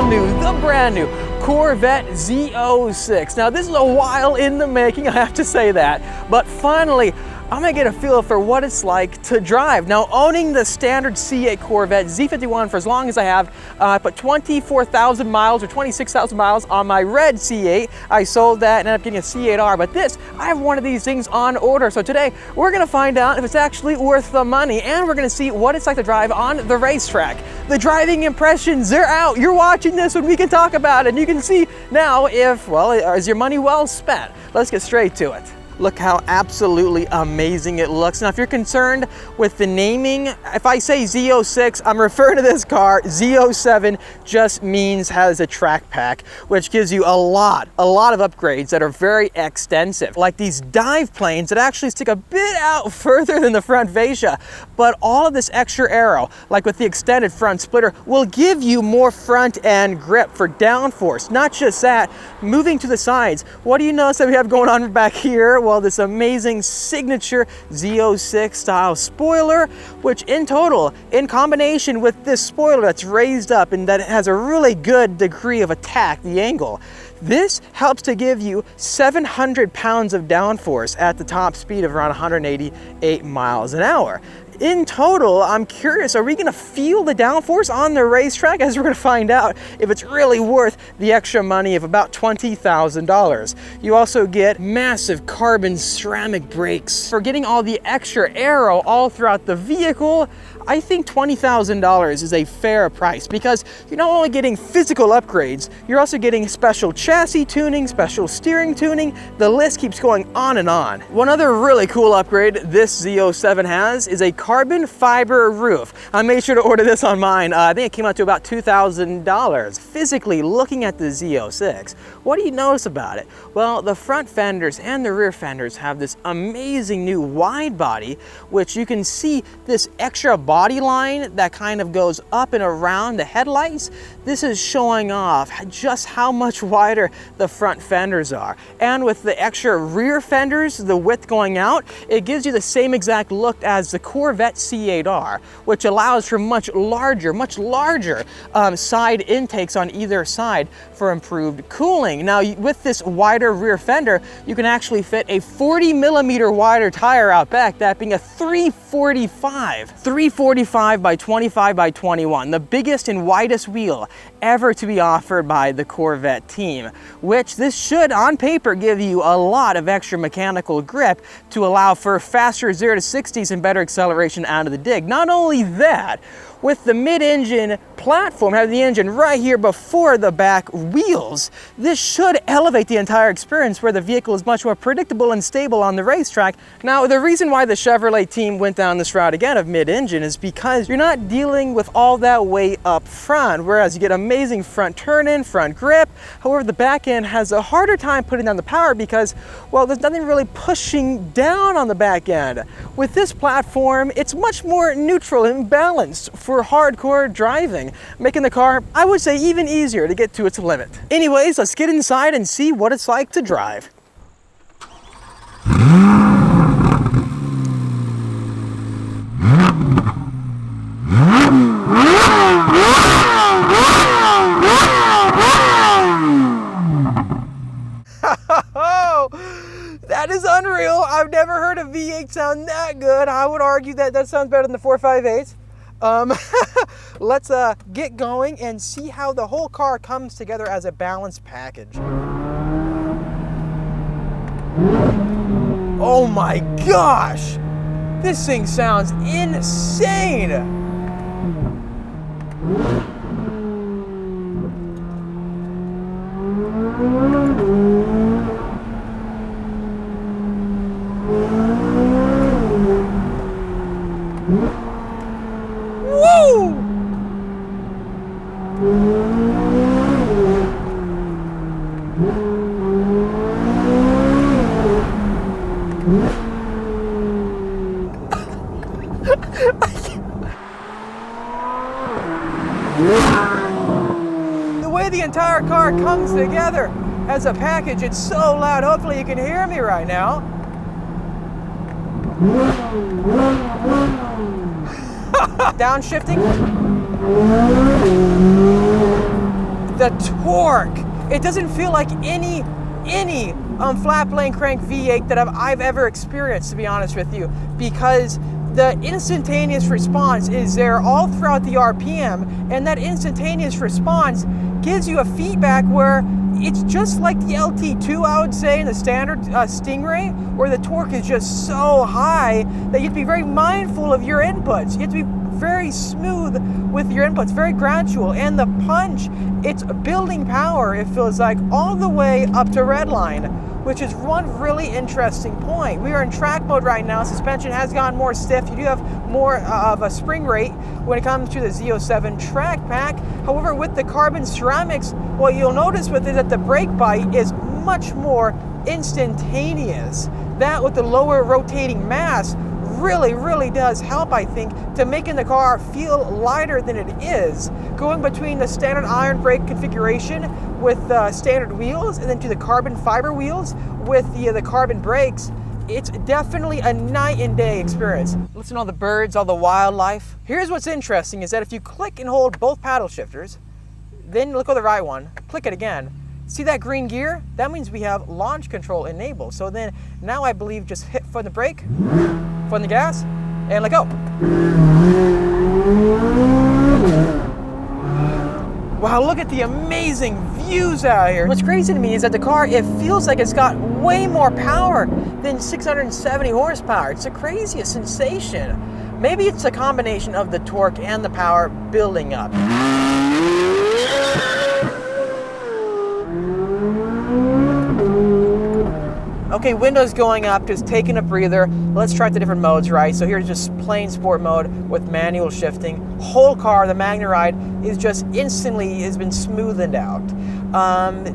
the brand new Corvette Z06. Now this is a while in the making, I have to say that, but finally I'm gonna get a feel for what it's like to drive. Now, owning the standard C8 Corvette Z51 for as long as I have, I put 24,000 miles or 26,000 miles on my red C8. I sold that and ended up getting a C8R, but this, I have one of these things on order. So today, we're gonna find out if it's actually worth the money, and we're gonna see what it's like to drive on the racetrack. The driving impressions, they're out. You're watching this when we can talk about it, and you can see now if, well, is your money well spent? Let's get straight to it. Look how absolutely amazing it looks. Now, if you're concerned with the naming, if I say Z06, I'm referring to this car. Z07 just means has a track pack, which gives you a lot of upgrades that are very extensive. Like these dive planes that actually stick a bit out further than the front fascia, but all of this extra aero, like with the extended front splitter, will give you more front end grip for downforce. Not just that, moving to the sides, what do you notice that we have going on back here? Well, this amazing signature Z06 style spoiler, which in total, in combination with this spoiler that's raised up and that has a really good degree of attack, the angle, this helps to give you 700 pounds of downforce at the top speed of around 188 miles an hour. In total, I'm curious, are we gonna feel the downforce on the racetrack? As we're gonna find out if it's really worth the extra money of about $20,000. You also get massive carbon ceramic brakes. For getting all the extra aero all throughout the vehicle, I think $20,000 is a fair price because you're not only getting physical upgrades, you're also getting special chassis tuning, special steering tuning. The list keeps going on and on. One other really cool upgrade this Z07 has is a carbon fiber roof. I made sure to order this on mine. I think it came out to about $2,000. Physically looking at the Z06, what do you notice about it? Well, the front fenders and the rear fenders have this amazing new wide body, which you can see this extra body line that kind of goes up and around the headlights. This is showing off just how much wider the front fenders are. And with the extra rear fenders, the width going out, it gives you the same exact look as the Corvette C8R, which allows for much larger side intakes on either side for improved cooling. Now, with this wider rear fender, you can actually fit a 40 millimeter wider tire out back, that being a 345 by 25 by 21, the biggest and widest wheel ever to be offered by the Corvette team, which this should on paper give you a lot of extra mechanical grip to allow for faster 0 to 60s and better acceleration out of the dig. Not only that, with the mid-engine platform, having the engine right here before the back wheels, this should elevate the entire experience where the vehicle is much more predictable and stable on the racetrack. Now, the reason why the Chevrolet team went down this route again of mid-engine is because you're not dealing with all that weight up front, whereas you get amazing front turn-in, front grip. However, the back end has a harder time putting down the power because, well, there's nothing really pushing down on the back end. With this platform, it's much more neutral and balanced for hardcore driving, making the car, I would say, even easier to get to its limit. Anyways, let's get inside and see what it's like to drive. That is unreal. I've never heard a V8 sound that good. I would argue that that sounds better than the 458. Let's get going and see how the whole car comes together as a balanced package. Oh my gosh! This thing sounds insane! Woo! The way the entire car comes together as a package, it's so loud. Hopefully you can hear me right now. Downshifting. the torque. It doesn't feel like any flat plane crank V8 that I've ever experienced, to be honest with you, because the instantaneous response is there all throughout the RPM, and that instantaneous response gives you a feedback where it's just like the LT2, I would say, in the standard Stingray, where the torque is just so high that you have to be very mindful of your inputs. You have to be very smooth with your inputs, very gradual. And the punch, it's building power, it feels like, all the way up to redline, which is one really interesting point. We are in track mode right now. Suspension has gotten more stiff. You do have more of a spring rate when it comes to the Z07 track pack. However, with the carbon ceramics, what you'll notice with it is that the brake bite is much more instantaneous. That with the lower rotating mass really does help, I think, to making the car feel lighter than it is. Going between the standard iron brake configuration with standard wheels and then to the carbon fiber wheels with the carbon brakes, it's definitely a night and day experience. Listen to all the birds, all the wildlife. Here's what's interesting is that if you click and hold both paddle shifters, then look at the right one, click it again, see that green gear? That means we have launch control enabled. So then now I believe just hit foot on the brake, foot on the gas, and let go. Wow, look at the amazing views out here. What's crazy to me is that the car, it feels like it's got way more power than 670 horsepower. It's the craziest sensation. Maybe it's a combination of the torque and the power building up. Okay, windows going up, just taking a breather. Let's try the different modes, right? So here's just plain sport mode with manual shifting. Whole car, the MagneRide, is just instantly has been smoothened out.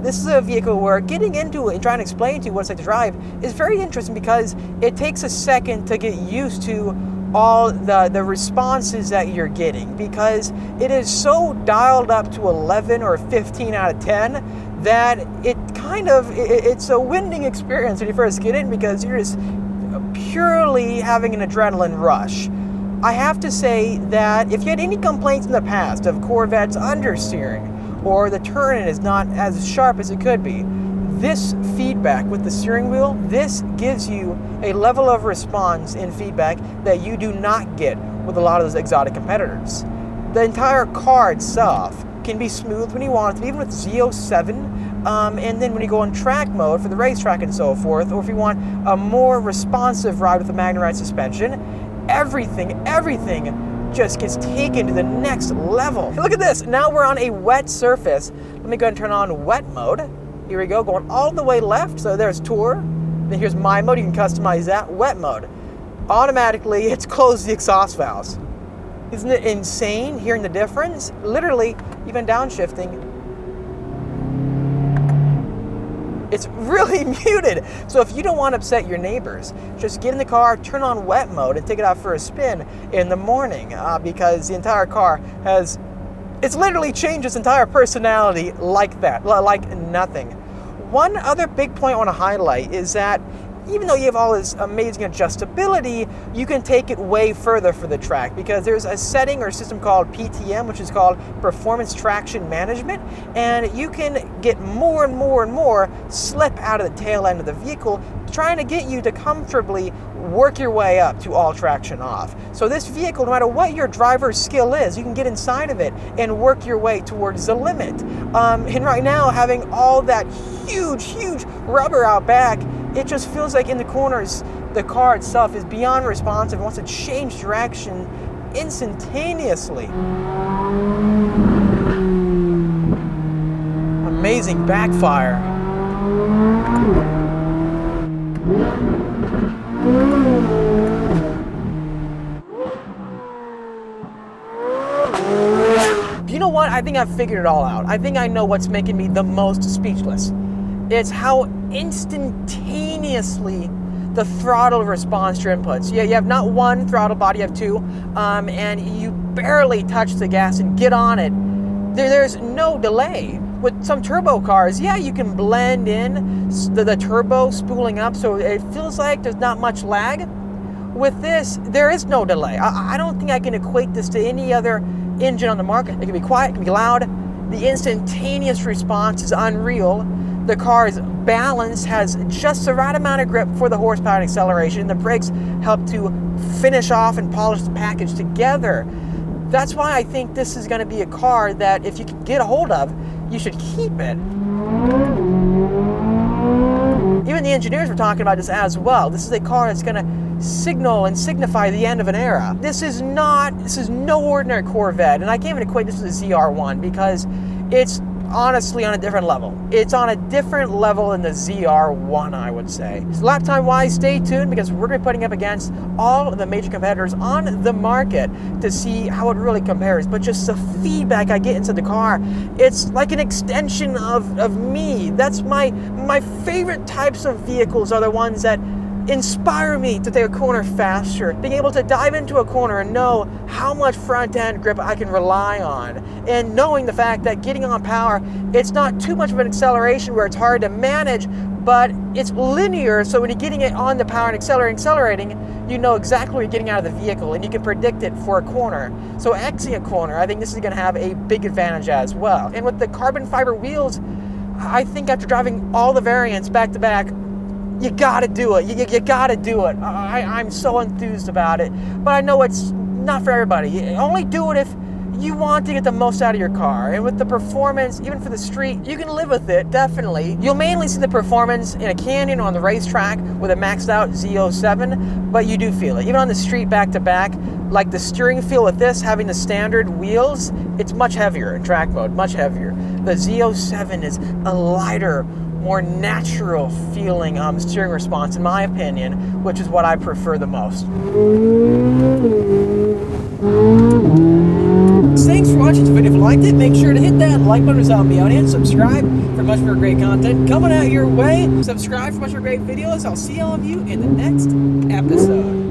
This is a vehicle where getting into it and trying to explain to you what it's like to drive is very interesting because it takes a second to get used to all the responses that you're getting, because it is so dialed up to 11 or 15 out of 10 that it's a winding experience when you first get in, because you're just purely having an adrenaline rush. I have to say that if you had any complaints in the past of Corvette's understeering or the turn-in is not as sharp as it could be, this feedback with the steering wheel, this gives you a level of response in feedback that you do not get with a lot of those exotic competitors. The entire car itself can be smooth when you want it to, even with Z07. And then when you go in track mode for the racetrack and so forth, or if you want a more responsive ride with the MagneRide suspension, everything just gets taken to the next level. Look at this, now we're on a wet surface. Let me go ahead and turn on wet mode. Here we go, going all the way left. So there's tour, then here's my mode, you can customize that. Wet mode, automatically it's closed the exhaust valves. Isn't it insane hearing the difference? Literally, even downshifting, it's really muted. So if you don't want to upset your neighbors, just get in the car, turn on wet mode, and take it out for a spin in the morning, because the entire car it's literally changed its entire personality like that, like nothing. One other big point I want to highlight is that even though you have all this amazing adjustability, you can take it way further for the track, because there's a setting or system called PTM, which is called Performance Traction Management, and you can get more and more slip out of the tail end of the vehicle, trying to get you to comfortably work your way up to all traction off. So this vehicle, no matter what your driver's skill is, you can get inside of it and work your way towards the limit. And right now, having all that huge rubber out back, it just feels like in the corners, the car itself is beyond responsive and wants to change direction instantaneously. Amazing backfire. You know what? I think I've figured it all out. I think I know what's making me the most speechless. It's how instantaneously the throttle responds to your inputs. Yeah, you have not one throttle body, you have two, and you barely touch the gas and get on it. There's no delay. With some turbo cars, yeah, you can blend in the turbo spooling up, so it feels like there's not much lag. With this, there is no delay. I don't think I can equate this to any other engine on the market. It can be quiet, it can be loud, The instantaneous response is unreal. The car's balance has just the right amount of grip for the horsepower and acceleration. The brakes help to finish off and polish the package together. That's why I think this is going to be a car that if you can get a hold of, you should keep it. Even the engineers were talking about this as well. This is a car that's going to signal and signify the end of an era. This is no ordinary Corvette, and I can't even equate this with a ZR1 because it's honestly on a different level. It's on a different level than the ZR1, I would say. So lap time wise, stay tuned because we're going to be putting up against all of the major competitors on the market to see how it really compares. But just the feedback I get into the car, it's like an extension of me. That's my favorite types of vehicles are the ones that inspire me to take a corner faster, being able to dive into a corner and know how much front end grip I can rely on, and knowing the fact that getting on power, it's not too much of an acceleration where it's hard to manage, but it's linear, so when you're getting it on the power and accelerating, you know exactly what you're getting out of the vehicle and you can predict it for a corner. So exiting a corner, I think this is going to have a big advantage as well. And with the carbon fiber wheels, I think after driving all the variants back to back, you gotta do it. You gotta do it. I'm so enthused about it, but I know it's not for everybody. You only do it if you want to get the most out of your car. And with the performance, even for the street, you can live with it, definitely. You'll mainly see the performance in a canyon or on the racetrack with a maxed out Z07, but you do feel it. Even on the street back to back, like the steering feel with this, having the standard wheels, it's much heavier in track mode, much heavier. The Z07 is a lighter, more natural feeling steering response, in my opinion, which is what I prefer the most. Thanks for watching this video. If you liked it, make sure to hit that like button to help me out and subscribe for much more great content coming out your way. Subscribe for much more great videos. I'll see all of you in the next episode.